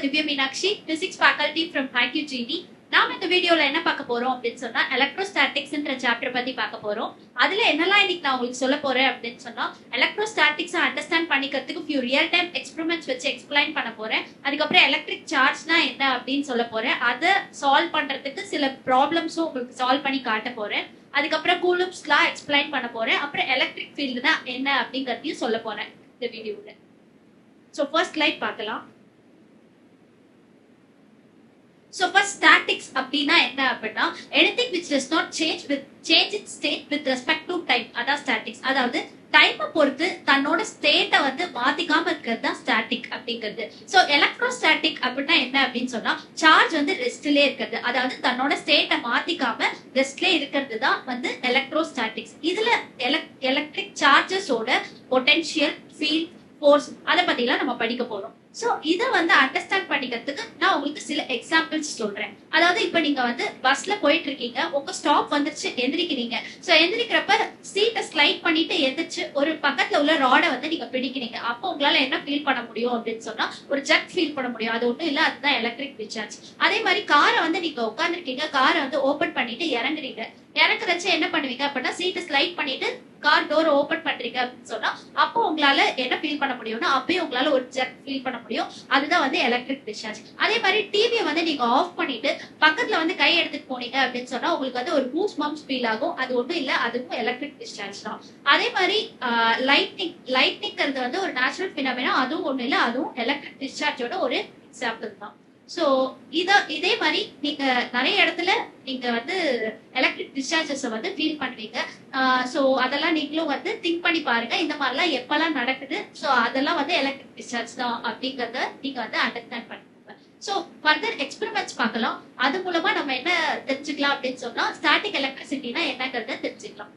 Divya Meenakshi, Physics Faculty from HiQGD. நாம இந்த வீடியோல என்ன பார்க்க போறோம் அப்படின்னு சொன்னா எலக்ட்ரோஸ்டாட்டிக்ஸ்ன்ற சாப்டர் பத்தி பார்க்க போறோம். அதுல என்னெல்லாம் இன்னைக்கு நான் உங்களுக்கு சொல்ல போறேன் அப்படின்னு சொன்னா எலக்ட்ரோஸ்டாட்டிக்ஸ் அண்டர்ஸ்டாண்ட் பண்ணிக்கிறதுக்கு ஃபியூ ரியல் டைம் எக்ஸ்பெரிமெண்ட்ஸ் வச்சு எக்ஸ்பிளைன் பண்ண போறேன். அதுக்கப்புறம் எலக்ட்ரிக் சார்ஜ்னா என்ன அப்படின்னு சொல்ல போறேன். அதை சால்வ் பண்றதுக்கு சில ப்ராப்ளம்ஸும் உங்களுக்கு சால்வ் பண்ணி காட்ட போறேன். அதுக்கப்புறம் கூலும்ஸ் லா எக்ஸ்பிளைன் பண்ண போறேன். அப்புறம் எலக்ட்ரிக் ஃபீல்டுனா என்ன அப்படிங்கறதையும் சொல்ல போறேன் இந்த வீடியோல. சோ ஃபர்ஸ்ட் ஸ்லைட் பார்க்கலாம். So first statics அப்படினா என்ன அப்படினா anything which does not change its state with respect to time. அதான் statics. அதாவது டைமை பொறுத்து தன்னோட ஸ்டேட்டை வந்து மாத்திக்காம இருக்கிறது தான் ஸ்டாட்டிக் அப்படிங்கிறது. சோ எலக்ட்ரோஸ்டாட்டிக் அப்படின்னா என்ன அப்படின்னு சொன்னா சார்ஜ் வந்து ரெஸ்ட்லயே இருக்கிறது, அதாவது தன்னோட ஸ்டேட்டை மாத்திக்காம ரெஸ்ட்லயே இருக்கிறது தான் வந்து எலக்ட்ரோஸ்டாட்டிக்ஸ். இதுல எலக்ட்ரிக் சார்ஜஸோட பொட்டென்ஷியல், ஃபீல்ட், ஃபோர்ஸ் அதை பத்தி எல்லாம் நம்ம படிக்க போறோம். சோ இத வந்து அண்டர்ஸ்டாண்ட் பண்ணிக்கிறதுக்கு நான் உங்களுக்கு சில எக்ஸாம்பிள்ஸ் சொல்றேன். அதாவது இப்ப நீங்க வந்து பஸ்ல போயிட்டு இருக்கீங்க, உங்க ஸ்டாப் வந்துருச்சு, எந்திரிக்கிறீங்க. சோ எந்திரிக்கிறப்ப சீட்டை ஸ்லைட் பண்ணிட்டு எந்திரிச்சு ஒரு பக்கத்துல உள்ள ராடை வந்து நீங்க பிடிக்கிறீங்க. அப்போ உங்களால என்ன ஃபீல் பண்ண முடியும் அப்படின்னு சொன்னா ஒரு ஜெட் ஃபீல் பண்ண முடியும். அது ஒண்ணும் இல்ல, அதுதான் எலக்ட்ரிக் டிஸ்சார்ஜ். அதே மாதிரி காரை வந்து நீங்க உட்காந்துருக்கீங்க, காரை வந்து ஓபன் பண்ணிட்டு இறங்குறீங்க. இறக்குறச்சு என்ன பண்ணுவீங்க அப்படின்னா சீட்டை ஸ்லைட் பண்ணிட்டு கார் டோர் ஓபன் பண்றீங்க அப்படின்னு சொன்னா அப்போ உங்களால என்ன ஃபீல் பண்ண முடியும்னா அப்பயே உங்களால ஒரு ஜெட் ஃபீல் பண்ண முடியும். அதுதான் வந்து எலக்ட்ரிக் டிஸ்சார்ஜ். அதே மாதிரி டிவியை வந்து நீங்க ஆஃப் பண்ணிட்டு பக்கத்துல வந்து கை எடுத்துட்டு போனீங்க அப்படின்னு சொன்னா உங்களுக்கு வந்து ஒரு கூஸ் பம்ப்ஸ் ஃபீல் ஆகும். அது ஒண்ணும் இல்ல, அதுவும் எலக்ட்ரிக் டிஸ்சார்ஜ் தான். அதே மாதிரி லைட்னிங்கிறது வந்து ஒரு நேச்சுரல் பினாமினா, அதுவும் ஒண்ணும் இல்ல, அதுவும் எலக்ட்ரிக் டிஸ்சார்ஜோட ஒரு எக்ஸாம்பிள் தான். சோ இதே மாதிரி நீங்க நிறைய இடத்துல நீங்க வந்து எலக்ட்ரிக் டிஸ்சார்ஜஸ் வந்து ஃபீல் பண்ணுவீங்க. சோ அதெல்லாம் நீங்களும் வந்து திங்க் பண்ணி பாருங்க, இந்த மாதிரிலாம் எப்பெல்லாம் நடக்குது. சோ அதெல்லாம் வந்து எலக்ட்ரிக் டிஸ்சார்ஜ் தான் அப்படிங்கறத நீங்க வந்து அண்டர்ஸ்டாண்ட் பண்ணுங்க. சோ ஃபர்தர் எக்ஸ்பெரிமெண்ட்ஸ் பார்க்கலாம். அது மூலமா நம்ம என்ன தெரிஞ்சுக்கலாம் அப்படின்னு சொன்னா ஸ்டாட்டிக் எலக்ட்ரிசிட்டினா என்னங்கறத தெரிஞ்சுக்கலாம்.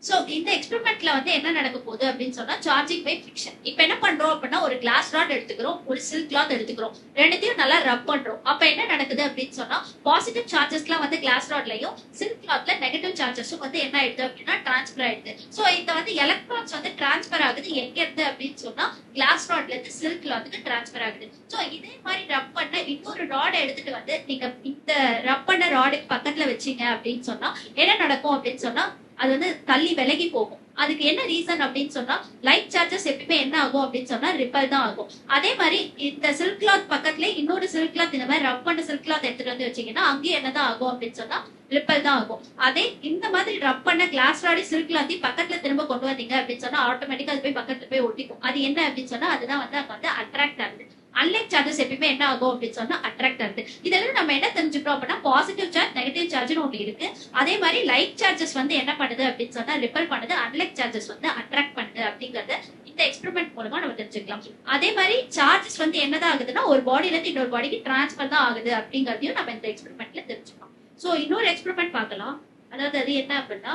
சோ இந்த எக்ஸ்பெரிமெண்ட்ல வந்து என்ன நடக்க போகுது அப்படின்னு சொன்னா சார்ஜிங் பை ஃபிரிக்ஷன். இப்ப என்ன பண்றோம் அப்படின்னா ஒரு கிளாஸ் ராட் எடுத்துக்கிறோம், ஒரு சில்க் கிளாத் எடுத்துக்கிறோம், ரெண்டுத்தையும் நல்லா ரப் பண்றோம். அப்ப என்ன நடக்குது அப்படின்னு சொன்னா பாசிட்டிவ் சார்ஜஸ்லாம் வந்து கிளாஸ் ராட்லயும் சில்க் கிளாத்ல நெகட்டிவ் சார்ஜஸும் வந்து என்ன ஆயிடுது அப்படின்னா டிரான்ஸ்பர் ஆயிடுது. சோ இந்த வந்து எலக்ட்ரான்ஸ் வந்து டிரான்ஸ்பர் ஆகுது எங்க இருந்து அப்படின்னு சொன்னா கிளாஸ் ராட்ல இருந்து சில்க் கிளாத்துக்கு டிரான்ஸ்பர் ஆகுது. சோ இதே மாதிரி ரப் பண்ண இன்னொரு ராட் எடுத்துட்டு வந்து நீங்க இந்த ரப் பண்ண ராடுக்கு பக்கத்துல வச்சீங்க அப்படின்னு சொன்னா என்ன நடக்கும் அப்படின்னு சொன்னா அது வந்து தள்ளி விலகி போகும். அதுக்கு என்ன ரீசன் அப்படின்னு சொன்னா லைட் சார்ஜஸ் எப்பவுமே என்ன ஆகும் அப்படின்னு சொன்னா ரிப்பல் தான் ஆகும். அதே மாதிரி இந்த சில்க் கிளாத் பக்கத்துல இன்னொரு சில்க் கிளாத் இந்த மாதிரி ரப் பண்ண சில்க் கிளாத் எடுத்துட்டு வந்து வச்சீங்கன்னா அங்கேயும் என்னதான் ஆகும் அப்படின்னு சொன்னா ரிப்பல் தான் ஆகும். அதே இந்த மாதிரி ரப் பண்ண கிளாஸ் ராடி சில்க் கிளாத்தையும் பக்கத்துல திரும்ப கொண்டு வந்தீங்க அப்படின்னு சொன்னா ஆட்டோமேட்டிக்கா அது போய் பக்கத்துல போய் ஒட்டிக்கும். அது என்ன அப்படின்னு சொன்னா அதுதான் வந்து அங்க வந்து அட்ராக்ட் ஆகுது. அன்லைக் சார்ஜஸ் எப்பயுமே என்ன ஆகும் அப்படின்னு சொன்னா அட்ராக்ட் ஆகுது. இதெல்லாம் நம்ம என்ன தெரிஞ்சுக்கிறோம் அப்படின்னா பாசிட்டிவ் சார்ஜ், நெகட்டிவ் சார்ஜ்னு ஒண்ணு இருக்கு. அதே மாதிரி லைட் சார்ஜஸ் வந்து என்ன பண்ணுது அப்படின்னு சொன்னா ரிப்பல் பண்ணுது, அன்லைக் சார்ஜஸ் வந்து அட்ராக்ட் பண்ணுது அப்படிங்கறத இந்த எக்ஸ்பெரிமெண்ட் மூலமா நம்ம தெரிஞ்சுக்கலாம். அதே மாதிரி சார்ஜஸ் வந்து என்னதான் ஆகுதுன்னா ஒரு பாடியில இருந்து இன்னொரு பாடிக்கு டிரான்ஸ்பர் தான் ஆகுது அப்படிங்கறதையும் நம்ம இந்த எக்ஸ்பெரிமெண்ட்ல தெரிஞ்சுக்கலாம். சோ இன்னொரு எக்ஸ்பெரிமெண்ட் பார்க்கலாம். அதாவது அது என்ன அப்படின்னா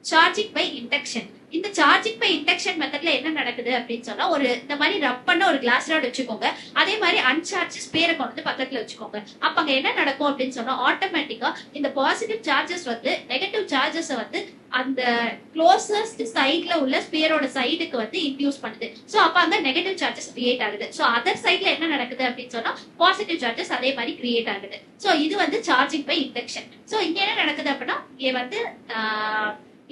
சார்ஜிங் பை இண்டக்ஷன். இந்த சார்ஜிங் பை இண்டக்ஷன் மெத்தட்ல என்ன நடக்குது அப்படின்னு சொன்னா ஒரு இந்த மாதிரி ரப் பண்ண ஒரு கிளாஸ் ராட் வச்சுக்கோங்க, அதே மாதிரி அன்சார்ஜ் ஸ்பேரை கொண்டு வந்து பக்கத்துல வச்சுக்கோங்க. அப்ப அங்க என்ன நடக்கும் அப்படின்னு சொன்னா ஆட்டோமேட்டிக்கா இந்த பாசிட்டிவ் சார்ஜஸ் வந்து நெகட்டிவ் சார்ஜஸ் வந்து அந்த க்ளோசஸ்ட் சைட்ல உள்ள ஸ்பியரோட சைடுக்கு வந்து இன்டியூஸ் பண்ணுது. சோ அப்ப அங்க நெகட்டிவ் சார்ஜஸ் கிரியேட் ஆகுது. சோ அதர் சைட்ல என்ன நடக்குது அப்படின்னு சொன்னா பாசிட்டிவ் சார்ஜஸ் அதே மாதிரி கிரியேட் ஆகுது. சோ இது வந்து சார்ஜிங் பை இண்டக்ஷன். சோ இங்க என்ன நடக்குது அப்படின்னா இங்க வந்து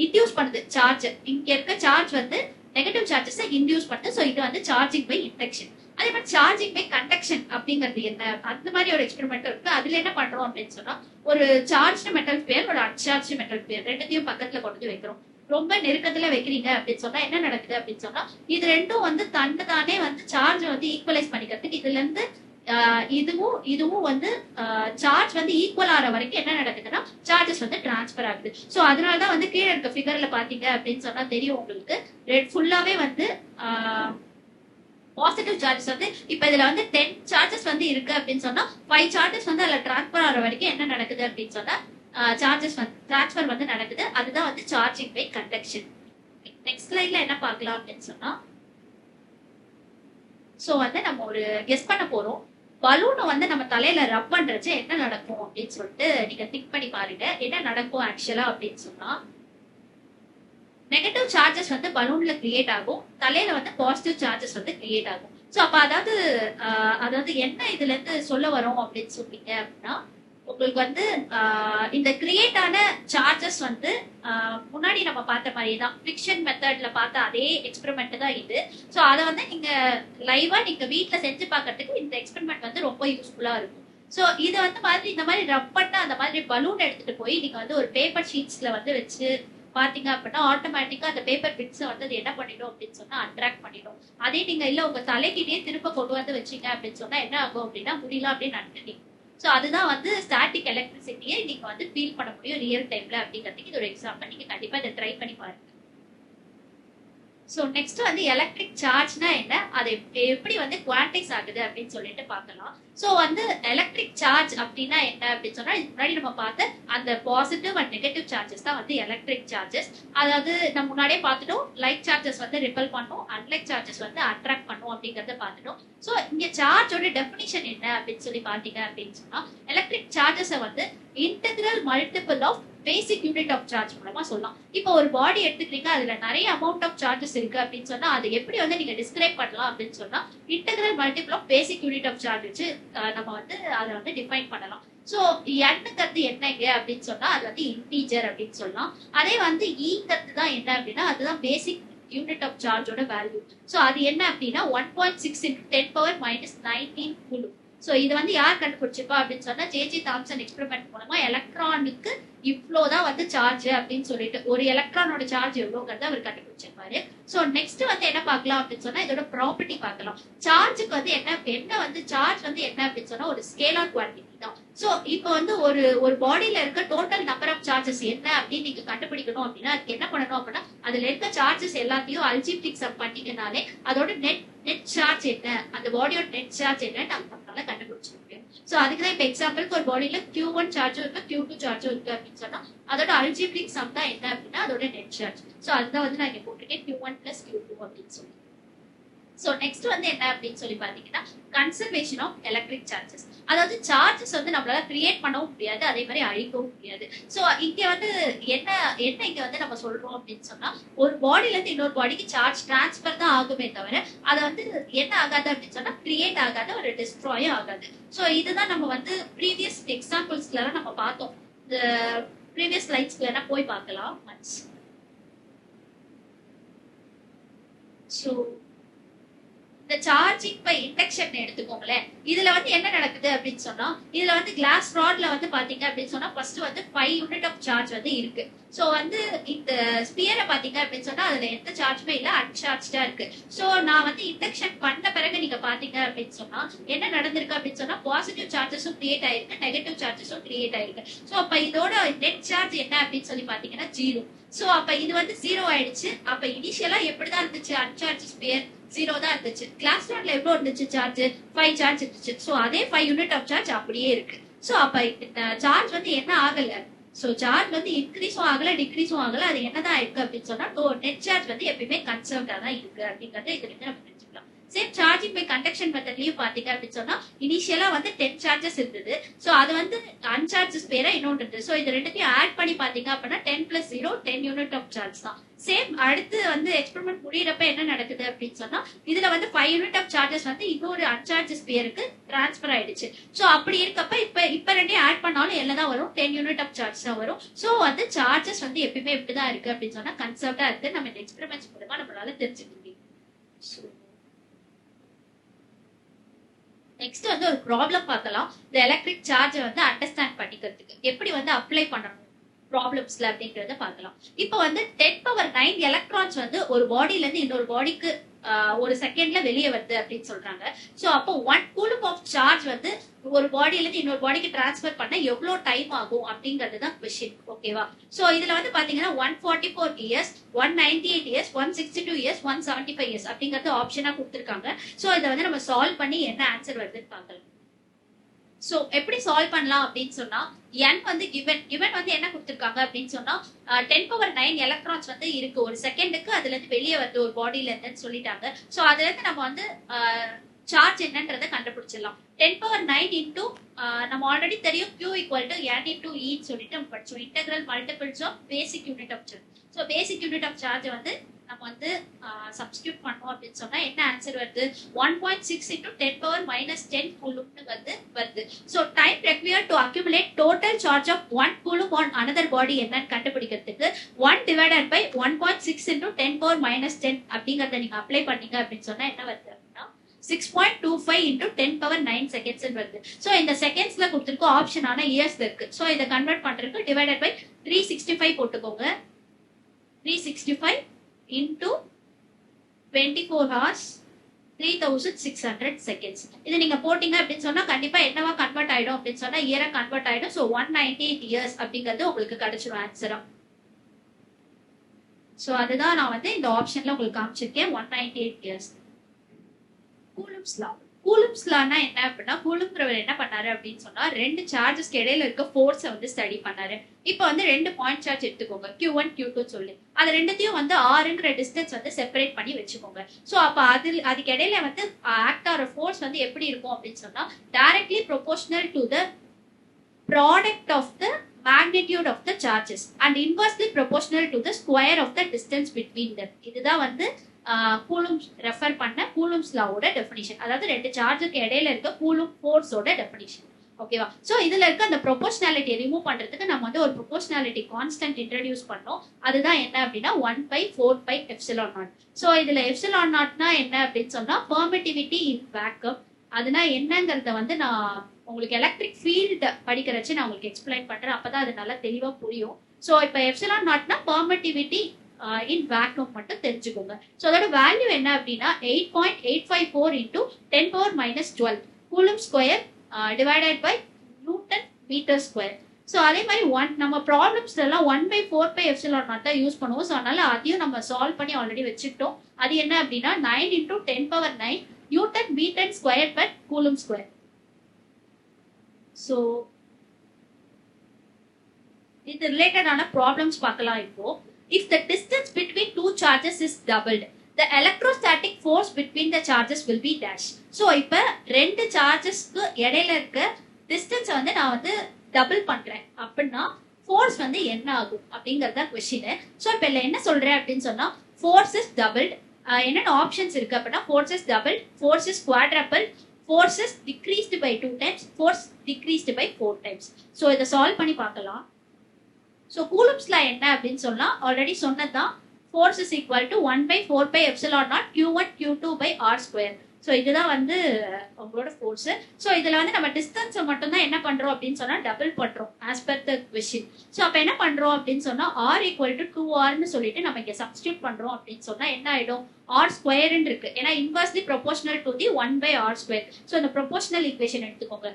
இன்டியூஸ் பண்ணுது சார்ஜ். இங்க இருக்க சார்ஜ் வந்து நெகட்டிவ் சார்ஜஸ் இன்டியூஸ் பண்ணுது. சோ இது வந்து சார்ஜிங் பை இண்டக்ஷன். அதே மாதிரி சார்ஜிங் பை கண்டக்ஷன் அப்படிங்கிறது என்ன, அந்த மாதிரி ஒரு எக்ஸ்பெரிமெண்ட் இருக்கு. அதுல என்ன பண்றோம் அப்படின்னு சொன்னா ஒரு சார்ஜ் மெட்டல் பேர், ஒரு அன்சார்ஜ் மெட்டல் பேர் ரெண்டுத்தையும் பக்கத்துல கொண்டு வந்து வைக்கிறோம். ரொம்ப நெருக்கத்துல வைக்கிறீங்க அப்படின்னு சொன்னா என்ன நடக்குது அப்படின்னு சொன்னா இது ரெண்டும் வந்து தன்னைதானே வந்து சார்ஜ் வந்து ஈக்குவலைஸ் பண்ணிக்கிறதுக்கு இதுல இருந்து இதுவும் வந்து சார்ஜ் வந்து ஈக்குவல் ஆற வரைக்கும் என்ன நடக்குதுன்னா சார்ஜஸ் வந்து டிரான்ஸ்பர் ஆகுது. சோ அதனாலதான் வந்து கீழே இருக்க ஃபிகர்ல பாத்தீங்க அப்படின்னு சொன்னா தெரியும் உங்களுக்கு ரெட் ஃபுல்லாவே வந்து பாசிட்டிவ் சார்ஜஸ் வந்து இப்ப இதுல வந்து 10 சார்ஜஸ் வந்து இருக்கு அப்படின்னு சொன்னா 5 சார்ஜஸ் வந்து அதுல டிரான்ஸ்பர் ஆற வரைக்கும் என்ன நடக்குது அப்படின்னு சொன்னா சார்ஜஸ் வந்து டிரான்ஸ்பர் வந்து நடக்குது. அதுதான் வந்து சார்ஜிங் பை கண்டக்ஷன். நெக்ஸ்ட் ஸ்லைட்ல என்ன பார்க்கலாம் அப்படின்னு சொன்னா சோ வந்து நம்ம ஒரு கெஸ் பண்ண போறோம். பலூனை வந்து நம்ம தலையில ரப் பண்றச்சு என்ன நடக்கும் அப்படின்னு சொல்லிட்டு நீங்க திங்க் பண்ணி பாருங்க என்ன நடக்கும் ஆக்சுவலா அப்படின்னு சொன்னா நெகட்டிவ் சார்ஜஸ் வந்து பலூன்ல கிரியேட் ஆகும், தலையில வந்து பாசிட்டிவ் சார்ஜஸ் வந்து கிரியேட் ஆகும். ஸோ அப்ப அதாவது என்ன இதுல இருந்து சொல்ல வரோம் அப்படின்னு சொன்னீங்க அப்படின்னா, உங்களுக்கு வந்து இந்த கிரியேட் ஆன சார்ஜஸ் வந்து முன்னாடி நம்ம பார்த்த மாதிரியே தான், ஃபிரிக்ஷன் மெத்தட்ல பார்த்த அதே எக்ஸ்பெரிமெண்ட் தான் இது. ஸோ அதை வந்து நீங்க லைவா நீங்க வீட்டில் செஞ்சு பார்க்கறதுக்கு இந்த எக்ஸ்பெரிமெண்ட் வந்து ரொம்ப யூஸ்ஃபுல்லா இருக்கும். ஸோ இது வந்து இந்த மாதிரி ரப் பண்ண அந்த மாதிரி பலூன் எடுத்துட்டு போய் நீங்க வந்து ஒரு பேப்பர் ஷீட்ஸ்ல வந்து வச்சு பாத்தீங்க அப்படின்னா ஆட்டோமேட்டிக்கா அந்த பேப்பர் பிட்ஸ் வந்து அது என்ன பண்ணிடும் அப்படின்னு சொன்னா அட்ராக்ட் பண்ணிடும். அதே நீங்க இல்ல உங்க தலைக்கிட்டே திரும்ப கொண்டு வந்து வச்சீங்க அப்படின்னு சொன்னா என்ன ஆகும் அப்படின்னா முடியல அப்படின்னு நட்டுட்டீங்க. ஸோ அதுதான் வந்து ஸ்டாட்டிக் எலக்ட்ரிசிட்டியை நீங்க வந்து ஃபீல் பண்ண முடியும் ரியல் டைம்ல அப்படிங்கிறதுக்கு இது ஒரு எக்ஸாம்பிள். நீங்க கண்டிப்பா இதை ட்ரை பண்ணி பாருங்க. ஸோ நெக்ஸ்ட் வந்து எலக்ட்ரிக் சார்ஜ்னா என்ன, அது எப்படி வந்து குவான்டைஸ் ஆகுது அப்படின்னு சொல்லிட்டு பார்க்கலாம். ஸோ வந்து எலக்ட்ரிக் சார்ஜ் அப்படின்னா என்ன அப்படின்னு சொன்னா, இதுக்கு முன்னாடி நம்ம பார்த்த அந்த பாசிட்டிவ் அண்ட் நெகட்டிவ் சார்ஜஸ் தான் வந்து எலக்ட்ரிக் சார்ஜஸ். அதாவது நம்ம முன்னாடியே பார்த்துட்டோம், லைக் சார்ஜஸ் வந்து ரிப்பல் பண்ணும், அன்லைக் சார்ஜஸ் வந்து அட்ராக்ட் பண்ணும் அப்படிங்கறத பார்த்துட்டோம். ஸோ இங்க சார்ஜோட டெஃபினிஷன் என்ன அப்படின்னு சொல்லி பார்த்தீங்க அப்படின்னு சொன்னா, எலக்ட்ரிக் சார்ஜஸை வந்து integral multiple of basic unit of charge மூலமா சொல்லலாம். இப்போ ஒரு பாடி எடுத்துக்கிறீங்க, அதுல நிறைய அமௌண்ட் ஆஃப் சார்ஜஸ் இருக்கு அப்படின்னு சொன்னா அது எப்படி வந்து நீங்க டிஸ்கிரைப் பண்ணலாம் அப்படின்னு சொன்னா integral multiple of basic unit of charge வச்சு நம்ம வந்து அதை வந்து டிஃபைன் பண்ணலாம். சோ என்னங்கிறது என்னங்க அப்படின்னு சொன்னா அது வந்து இன்டீஜர் அப்படின்னு சொல்லலாம். அதே வந்து ஈங்கிறது தான் என்ன அப்படின்னா அதுதான் பேசிக் யூனிட் ஆஃப் சார்ஜோட வேல்யூ. சோ அது என்ன அப்படின்னா 1.6 into 10⁻⁻19 கூலும். சோ இது வந்து யார் கண்டுபிடிச்சிருப்பா அப்படின்னு சொன்னா ஜேஜே தாம்சன் எக்ஸ்பெரிமெண்ட் மூலமா எலக்ட்ரானுக்கு இவ்வளவுதான் வந்து சார்ஜ் அப்படின்னு சொல்லிட்டு ஒரு எலக்ட்ரானோட சார்ஜ் எவ்வளவுங்கிறத அவர் கண்டுபிடிச்சிருப்பாரு. சோ நெக்ஸ்ட் வந்து என்ன பார்க்கலாம் அப்படின்னு சொன்னா இதோட ப்ராப்பர்ட்டி பார்க்கலாம். சார்ஜுக்கு வந்து என்ன வந்து சார்ஜ் வந்து என்ன அப்படின்னு சொன்னா ஒரு ஸ்கேலார் குவான்டிட்டி தான். சோ இப்போ வந்து ஒரு பாடியில இருக்க டோட்டல் நம்பர் ஆஃப் சார்ஜஸ் என்ன அப்படின்னு நீங்க கண்டுபிடிக்கணும் அப்படின்னா அதுக்கு என்ன பண்ணணும் அப்படின்னா அதுல இருக்க சார்ஜஸ் எல்லாத்தையும் அல்ஜிப்ரிக் சம் பண்ணிக்கனாலே அதோட நெட் சார்ஜ் என்ன, அந்த பாடியோட நெட் சார்ஜ் என்ன நம்மளால கண்டுபிடிச்சிருக்கோம். சோ அதுக்குதான் இப்ப எக்ஸாம்பிளுக்கு ஒரு பாடியில Q1 சார்ஜும் இருக்கு, Q2 சார்ஜும் இருக்கு அப்படின்னு சொன்னா அதோட அல்ஜிப்ரிக் சம் தான் என்ன அப்படின்னா அதோட நெட் சார்ஜ். சோ அதுதான் வந்து நான் இங்க போட்டிருக்கேன் Q1 plus Q2 அப்படின்னு சொல்லி. சோ நெக்ஸ்ட் வந்து என்ன அப்படின்னு சொல்லி பாத்தீங்கன்னா கன்சர்வேஷன் ஆஃப் எலக்ட்ரிக் சார்ஜஸ். அதாவது சார்ஜஸ் வந்து நம்மளால கிரியேட் பண்ணவும் முடியாது, அதே மாதிரி அழிக்கவும் முடியாது. சோ இங்க வந்து என்ன இங்க வந்து நம்ம சொல்றோம் அப்படின்னு சொன்னா ஒரு பாடியில இருந்து இன்னொரு பாடிக்கு சார்ஜ் டிரான்ஸ்பர் தான் ஆகுமே தவிர அதை வந்து என்ன ஆகாது அப்படின்னு சொன்னா கிரியேட் ஆகாது, ஒரு டிஸ்ட்ராயும் ஆகாது. சோ இதுதான் நம்ம வந்து ப்ரீவியஸ் எக்ஸாம்பிள்ஸ்ல நம்ம பார்த்தோம். இந்த ப்ரீவியஸ் ஸ்லைட்ஸ்ல போய் பார்க்கலாம். சோ இந்த சார்ஜிங் பை இண்டக்ஷன் எடுத்துக்கோங்களேன். இதுல வந்து என்ன நடக்குது அப்படின்னு சொன்னா இதுல வந்து கிளாஸ் ராட்ல வந்து பாத்தீங்க அப்படின்னு சொன்னா ஃபர்ஸ்ட் வந்து 5 யூனிட் ஆஃப் சார்ஜ் வந்து இருக்கு. சோ வந்து இந்த ஸ்பியரை பாத்தீங்க அப்படின்னு சொன்னா அதுல எந்த சார்ஜுமே இல்ல, அன்சார்ஜா இருக்கு. சோ நான் வந்து இண்டக்ஷன் பண்ண பிறகு நீங்க பாத்தீங்க அப்படின்னு சொன்னா என்ன நடந்திருக்கு அப்படின்னு சொன்னா பாசிட்டிவ் சார்ஜஸும் கிரியேட் ஆயிருக்கு, நெகட்டிவ் சார்ஜஸும் கிரியேட் ஆயிருக்கு. சோ அப்ப இதோட நெட் சார்ஜ் என்ன அப்படின்னு சொல்லி பாத்தீங்கன்னா 0. சோ அப்ப இது வந்து 0 ஆயிடுச்சு. அப்ப இனிஷியலா எப்படிதான் இருந்துச்சு, அன்சார்ஜ் ஸ்பியர் 0 தான் இருந்துச்சு. கிளாஸ் ராட்ல எவ்வளவு இருந்துச்சு சார்ஜ், 5 சார்ஜ் இருந்துச்சு. சோ அதே 5 யூனிட் ஆஃப் சார்ஜ் அப்படியே இருக்கு. சோ அப்ப சார்ஜ் வந்து என்ன ஆகல, சோ சார்ஜ் வந்து இன்க்ரீஸும் ஆகல டிக்ரீஸும் ஆகல, அது என்னதான் இருக்கு அப்படின்னு சொன்னா நெட் சார்ஜ் வந்து எப்பயுமே கன்சர்வ்டா தான் இருக்கு அப்படிங்கறத இதுல இருந்து நம்ம தெரிஞ்சுக்கலாம். சேம் சார்ஜிங் பை கண்டக்ஷன் மெத்தட்லயும் பாத்தீங்க அப்படின்னு சொன்னா இனிஷியலா வந்து 10 சார்ஜஸ் இருந்தது. சோ அது வந்து அன்சார்ஜ் ஸ்பேரா இன்னொன்று இருந்தது. சோ இது ரெண்டுத்தையும் ஆட் பண்ணி பாத்தீங்க அப்படின்னா 10 plus 0 10 யூனிட் ஆஃப் சார்ஜ் தான். சேம் அடுத்து வந்து எக்ஸ்பெரிமெண்ட் முடியறப்ப என்ன நடக்குது அப்படின்னு சொன்னா இதுல வந்து 5 யூனிட் ஆஃப் சார்ஜஸ் வந்து இன்னொரு அன்சார்ஜ் ஸ்பியருக்கு டிரான்ஸ்பர் ஆயிடுச்சு. சோ அப்படி இருக்கப்ப இப்ப ரெண்டையும் ஆட் பண்ணாலும் என்னதான் வரும், 10 யூனிட் ஆஃப் சார்ஜ் தான் வரும். சோ வந்து சார்ஜஸ் வந்து எப்பயுமே இப்படிதான் இருக்கு அப்படின்னு சொன்னா கன்சர்வ்டா இருக்கு. நம்ம இந்த எக்ஸ்பெரிமெண்ட்ஸ் மூலமா நம்மளால தெரிஞ்சுக்க முடியும். நெக்ஸ்ட் வந்து ஒரு ப்ராப்ளம் பார்க்கலாம். இந்த எலக்ட்ரிக் சார்ஜை வந்து அண்டர்ஸ்டாண்ட் பண்ணிக்கிறதுக்கு எப்படி வந்து அப்ளை பண்ணணும் ப்ராப்ளம்ஸ்ல அப்படிங்கறத பார்க்கலாம். இப்போ வந்து 10⁻⁹ எலக்ட்ரான்ஸ் வந்து ஒரு பாடியில இருந்து இன்னொரு பாடிக்கு ஒரு செகண்ட்ல வெளியே வருது அப்படின்னு சொல்றாங்க. சோ அப்போ 1 கூலும் ஆஃப் சார்ஜ் வந்து ஒரு பாடியில இருந்து இன்னொரு பாடிக்கு டிரான்ஸ்பர் பண்ண எவ்வளவு டைம் ஆகும் அப்படிங்கிறது தான் கொஸ்டின். ஓகேவா? சோ இதுல வந்து பாத்தீங்கன்னா 144 இயர்ஸ், 198 இயர்ஸ், 162 இயர்ஸ், 175 இயர்ஸ் அப்படிங்கறது ஆப்ஷனா கொடுத்திருக்காங்க. சோ இதை வந்து நம்ம சால்வ் பண்ணி என்ன ஆன்சர் வருதுன்னு பார்க்கலாம். சோ எப்படி சால்வ் பண்ணலாம் அப்படின்னு சொன்னா n வந்து given வந்து என்ன கொடுத்திருக்காங்க அப்படின்னு சொன்னா 10⁻⁹ எலக்ட்ரான்ஸ் வந்து இருக்கு ஒரு செகண்டுக்கு, அதுல இருந்து வெளியே வருது ஒரு பாடியில இருந்துன்னு சொல்லிட்டாங்க. சோ அதுல இருந்து நம்ம வந்து சார்ஜ் என்னன்றதை கண்டுபிடிச்சிடலாம். 10⁹ இன்டூ நம்ம ஆல்ரெடி தெரியும் Q equal to N into E சொல்லிட்டு நம்ம படிச்சோம். Integral multiples of basic unit of charge. So basic unit of charge வந்து நம்ம வந்து சப்ஸ்டியூட் பண்ணோம் அப்படின்னு சொன்னா என்ன ஆன்சர் வருது? 1.6 இன்டூ 10⁻−10 கூலும்னு வருது. So time required to accumulate total charge of 1 coulomb on another body என்னன்னு கண்டுபிடிக்கிறதுக்கு 1 டிவைடட் பை 1.6 இன்டூ 10⁻−10 அப்படிங்கறத நீங்க அப்ளை பண்ணீங்க அப்படின்னு சொன்னா என்ன வருது? 6.25 into 10⁹ seconds வருது. சோ இந்த செகண்ட்ஸ்ல கொடுத்திருக்க ஆப்ஷன் ஆன இயர்ஸ்ல இருக்கு. சோ இத கன்வர்ட் பண்றதுக்கு டிவைடட் பை 365 போட்டுக்கோங்க. 365 into 24 hours 3600 seconds. இது நீங்க போட்டீங்க அப்படின்னு சொன்னா கண்டிப்பா என்னவா கன்வர்ட் ஆயிடும் அப்படின்னு சொன்னா இயரா கன்வர்ட் ஆயிடும். சோ 198 years அப்படிங்கிறது உங்களுக்கு கிடைச்சிரும் ஆன்சரா. சோ அதுதான் நான் வந்து இந்த ஆப்ஷன்ல உங்களுக்கு காமிச்சிருக்கேன் 198 years. கூலும்ஸ் லா. கூலும்ஸ் லானா என்ன அப்படின்னா கூலும்ங்கிறவர் என்ன பண்ணாரு அப்படின்னு சொன்னா ரெண்டு சார்ஜஸ்க்கு இடையில இருக்க ஃபோர்ஸை வந்து ஸ்டடி பண்ணாரு. இப்போ வந்து ரெண்டு பாயிண்ட் சார்ஜ் எடுத்துக்கோங்க Q1 Q2 சொல்லி அது ரெண்டுத்தையும் வந்து ஆறுங்கிற டிஸ்டன்ஸ் வந்து செப்பரேட் பண்ணி வச்சுக்கோங்க. ஸோ அப்போ அதுக்கு இடையில வந்து ஆக்ட் ஆகிற ஃபோர்ஸ் வந்து எப்படி இருக்கும் அப்படின்னு சொன்னா directly proportional to the product of the magnitude of the charges and inversely proportional to the square of the distance between them. இதுதான் வந்து கூலும்ஸ் ரெஃபர் பண்ண கூலும்ஸ் லாவோட டெஃபினிஷன். அதாவது ரெண்டு சார்ஜுக்கு இடையில இருக்க கூலும் ஃபோர்ஸோட டெஃபினிஷன். ஓகேவா? சோ இதுல இருக்க அந்த ப்ரொபோர்ஷனாலிட்டியை ரிமூவ் பண்றதுக்கு நம்ம வந்து ஒரு ப்ரொபோர்ஷனாலிட்டி கான்ஸ்டன்ட் இன்ட்ரோடியூஸ் பண்ணோம். அதுதான் என்ன அப்படின்னா 1/4πε0. சோ இதுல ε0னா என்ன அப்படின்னு சொன்னா பெர்மிட்டிவிட்டி இன் வேக்கம். அதுனா என்னங்கறத வந்து நான் உங்களுக்கு எலக்ட்ரிக் ஃபீல்ட் படிக்கிறச்சு நான் உங்களுக்கு எக்ஸ்பிளைன் பண்றேன். அப்பதான் அது நல்லா தெளிவா புரியும். சோ இப்ப ε0னா பெர்மிட்டிவிட்டி இன் வேக்யூம் மட்டும் தெரிஞ்சுக்கோங்க. ஸோ அதோட வேல்யூ என்ன அப்படின்னா 8.854 into 10⁻−12 coulomb square divided by newton metre square. So அதே மாதிரி நம்ம ப்ராப்ளம்ஸ்ல எல்லாம் 1/4πε0 தான் யூஸ் பண்ணுவோம். ஸோ அதனால அதையும் நம்ம சால்வ் பண்ணி ஆல்ரெடி வச்சுக்கிட்டோம். அது என்ன அப்படின்னா 9 into 10⁻9 newton metre square per coulomb square. So இது ரிலேட்டடான ப்ராப்ளம்ஸ் பார்க்கலாம் இப்போ. If the distance between two charges is doubled, the electrostatic force between the charges will be dash. So இப்ப ரெண்டு சார்ஜஸ்க்கு இடையில இருக்க டிஸ்டன்ஸ் வந்து நான் வந்து டபுள் பண்றேன் அப்படின்னா ஃபோர்ஸ் வந்து என்ன ஆகும் அப்படிங்கறத கொஸ்டின். ஸோ இப்ப இல்ல என்ன சொல்றேன் அப்படின்னு சொன்னா ஃபோர்ஸ் இஸ் டபுள்ட். என்னென்ன ஆப்ஷன்ஸ் இருக்கு அப்படின்னா force is double, force is quadruple, force is decreased by 2 times, force decreased by 4 times. So இதை சால்வ் பண்ணி பார்க்கலாம். ஸோ கூலும்ஸ் லா என்ன அப்படின்னு சொன்னா ஆல்ரெடி சொன்னதான் force is equal to 1/4πε0 Q1 Q2 by R square. So இதுதான் வந்து உங்களோட ஃபோர்ஸ். ஸோ இதுல வந்து நம்ம டிஸ்டன்ஸை மட்டும் தான் என்ன பண்றோம் அப்படின்னு சொன்னா டபுள் பண்றோம் as per the question. So அப்ப என்ன பண்றோம் அப்படின்னு சொன்னா R ஈக்குவல் டு 2Rன்னு சொல்லிட்டு நம்ம இங்க சப்ஸ்டியூட் பண்றோம் அப்படின்னு சொன்னா என்ன ஆயிடும்? R ஸ்கொயர்ன்னு இருக்கு. ஏன்னா inversely proportional to the 1/R square. So இந்த ப்ரொபோர்ஷனல் ஈக்குவேஷன் எடுத்துக்கோங்க.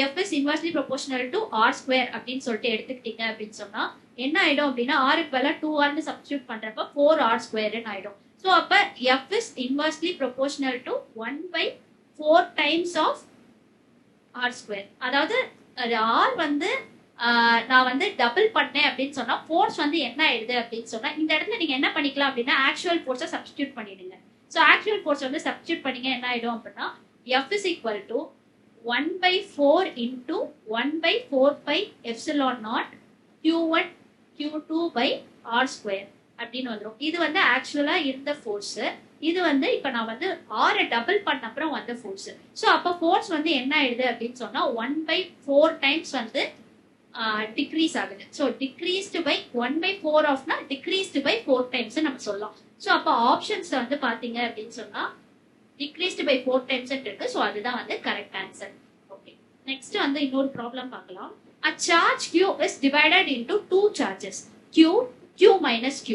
F is inversely proportional to R square அப்படின்னு சொல்லிட்டு எடுத்துக்கிட்டீங்க அப்படின்னு சொன்னா என்ன ஆயிடும் அப்படின்னா ஆருக்கு பதிலா 2Rன்னு சப்ஸ்டியூட் பண்றப்ப 4R ஸ்கொயர்ன்னு ஆயிடும். ஸோ அப்ப F is inversely proportional to 1/4 times of R square. அதாவது R வந்து நான் வந்து டபுள் பண்ணேன் அப்படின்னு சொன்னா ஃபோர்ஸ் வந்து என்ன ஆயிடுது அப்படின்னு சொன்னா இந்த இடத்துல நீங்க என்ன பண்ணிக்கலாம் அப்படின்னா ஆக்சுவல் ஃபோர்ஸை சப்ஸ்டியூட் பண்ணிடுங்க. ஸோ ஆக்சுவல் ஃபோர்ஸ் வந்து சப்ஸ்டியூட் பண்ணீங்க என்ன ஆயிடும் அப்படின்னா F is equal to 1/4 into 1/4πε0 Q1 Q2 by R square அப்படின்னு வந்துடும். இது வந்து ஆக்சுவலா இருந்த ஃபோர்ஸ். இது வந்து இப்ப நான் வந்து R டபுள் பண்ண அப்புறம் வந்த ஃபோர்ஸ். ஸோ அப்ப ஃபோர்ஸ் வந்து என்ன ஆயிடுது அப்படின்னு சொன்னா 1/4 times வந்து டிக்ரீஸ் ஆகுது. ஸோ டிக்ரீஸ்டு பை 1/4 ஆஃப்னா டிக்ரீஸ்டு பை 4 times நம்ம சொல்லலாம். ஸோ அப்ப ஆப்ஷன்ஸ் வந்து பாத்தீங்க அப்படின்னு சொன்னா decreased by 4 times இருக்கு. சோ அதுதான் வந்து கரெக்ட் ஆன்சர். ஓகே, நெக்ஸ்ட் வந்து இன்னொரு ப்ராப்ளம் பார்க்கலாம். A charge Q is divided into two charges Q, Q minus Q.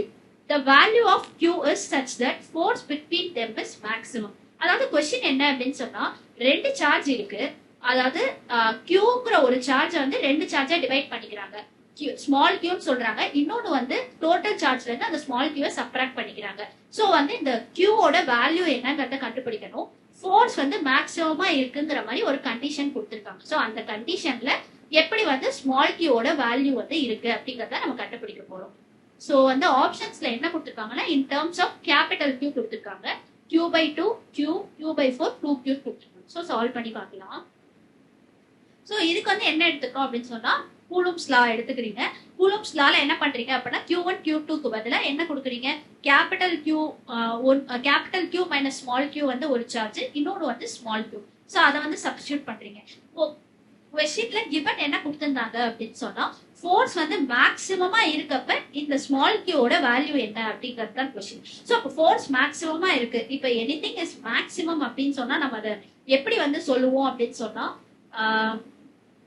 The value of Q is such that force between them is maximum. அதாவது question என்ன அப்படினு சொன்னா ரெண்டு சார்ஜ் இருக்கு. அதாவது Qங்கற ஒரு சார்ஜ் வந்து ரெண்டு சார்ஜா டிவைட் பண்ணிக்கறாங்க. ஸ்மால் Q சொல்றாங்க. இன்னொன்னு வந்து டோட்டல் சார்ஜ்ல இருந்து அந்த ஸ்மால் Q சப்ட்ராக்ட் பண்ணிக்கறாங்க. சோ வந்து இந்த Q ஓட வேல்யூ என்னங்கறத கண்டுபிடிக்கணும். ஃபோர்ஸ் வந்து மேக்ஸிமமா இருக்குங்கற மாதிரி ஒரு கண்டிஷன் கொடுத்திருக்காங்க. சோ அந்த கண்டிஷன்ல எப்படி வந்து ஸ்மால் Q ஓட வேல்யூ வந்து இருக்கு அப்படிங்கறத நம்ம கண்டுபிடிக்க போறோம். சோ வந்து ஆப்ஷன்ஸ்ல என்ன கொடுத்திருக்காங்கன்னா in terms of capital Q கொடுத்திருக்காங்க. q by 2 q q by 4 2q 2. So solve பண்ணி பார்க்கலாம். ஸோ இதுக்கு வந்து என்ன எடுத்துக்கிறோம் அப்படின்னு சொன்னா கூலும்ஸ் லா எடுத்துக்கிறீங்க. கூலும்ஸ் லால என்ன பண்றீங்க அப்படின்னா Q1 Q2க்கு பதிலா என்ன கொடுக்குறீங்க, capital Q minus small q வந்து ஒரு சார்ஜ், இன்னொன்று வந்து ஸ்மால் q. ஸோ அதை வந்து சப்ஸ்டியூட் பண்றீங்க. கொஸ்டின்ல கிவன் என்ன கொடுத்திருந்தாங்க அப்படின்னு சொன்னா ஃபோர்ஸ் வந்து மேக்சிமமா இருக்கப்ப இந்த ஸ்மால் கியூட வேல்யூ என்ன அப்படிங்கிறது தான் கொஸ்டின். ஸோ அப்போ ஃபோர்ஸ் மேக்சிமமா இருக்கு. இப்போ எனிதிங் இஸ் மேக்சிமம் அப்படின்னு சொன்னா நம்ம அதை எப்படி வந்து சொல்லுவோம் அப்படின்னு சொன்னா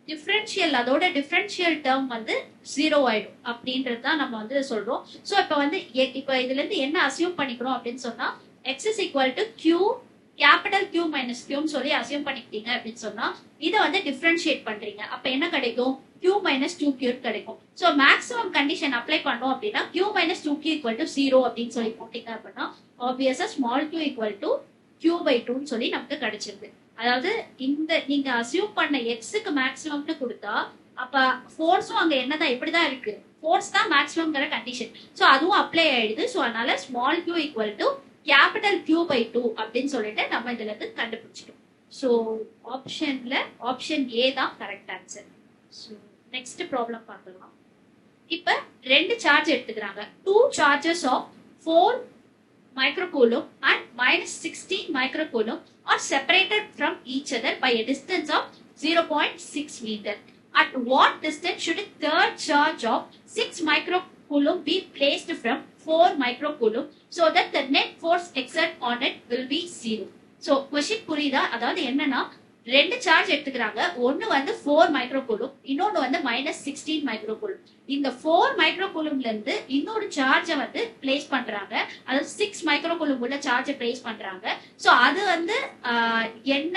டிஃபரன்ஷியல், அதோட டிஃபரன்ஷியல் டேர்ம் வந்து 0 ஆயிடும் அப்படின்றது தான் நம்ம வந்து சொல்றோம். ஸோ இப்போ வந்து இப்போ இதுல இருந்து என்ன அசியூம் பண்ணிக்கிறோம் அப்படின்னு சொன்னா x is equal to q capital Q minus கியூன்னு சொல்லி அசியூம் பண்ணிக்கிட்டீங்க அப்படின்னு சொன்னா இதை வந்து டிஃபரன்ஷியேட் பண்றீங்க. அப்ப என்ன கிடைக்கும், Q மைனஸ் 2q கிடைக்கும். ஸோ மேக்ஸிமம் கண்டிஷன் அப்ளை பண்ணோம் அப்படின்னா Q minus 2q equal to 0 அப்படின்னு சொல்லி போட்டீங்க அப்படின்னா obviously small q equal to Q by 2 சொல்லி நமக்கு கிடைச்சிருது. அதாவது இந்த நீங்க அசியூம் பண்ண எக்ஸுக்கு மேக்ஸிமம்னு கொடுத்தா அப்ப ஃபோர்ஸும் அங்க என்னதான் இப்படிதான் இருக்கு, ஃபோர்ஸ் தான் மேக்ஸிமம்ங்கிற கண்டிஷன். ஸோ அதுவும் அப்ளை ஆயிடுது. ஸோ அதனால small q equal to capital Q by 2 அப்படின்னு சொல்லிட்டு நம்ம இதுல இருந்து கண்டுபிடிச்சிட்டோம். ஸோ ஆப்ஷன் ஏ தான் correct answer. So next problem பார்க்கலாம். இப்ப ரெண்டு சார்ஜ் எடுத்துக்கிறாங்க. 2 charges of 4 microcoulomb and minus 16 microcoulomb are separated from each other by a distance of 0.6 meter. At what distance should a third charge of 6 microcoulomb be placed from 4 microcoulomb so that the net force exerted on it will be 0? So question புரியுதா? அதாவது என்னன்னா ரெண்டு charge எடுத்துக்கிறாங்க. ஒன்னு வந்து 4 மைக்ரோகூலும், இன்னொன்னு வந்து minus 16 மைக்ரோகூலும். இந்த 4 மைக்ரோகூலும்ல இருந்து இன்னொரு சார்ஜை வந்து பிளேஸ் பண்றாங்க. அதாவது 6 மைக்ரோகூலும் உள்ள சார்ஜை பிளேஸ் பண்றாங்க. ஸோ அது வந்து என்ன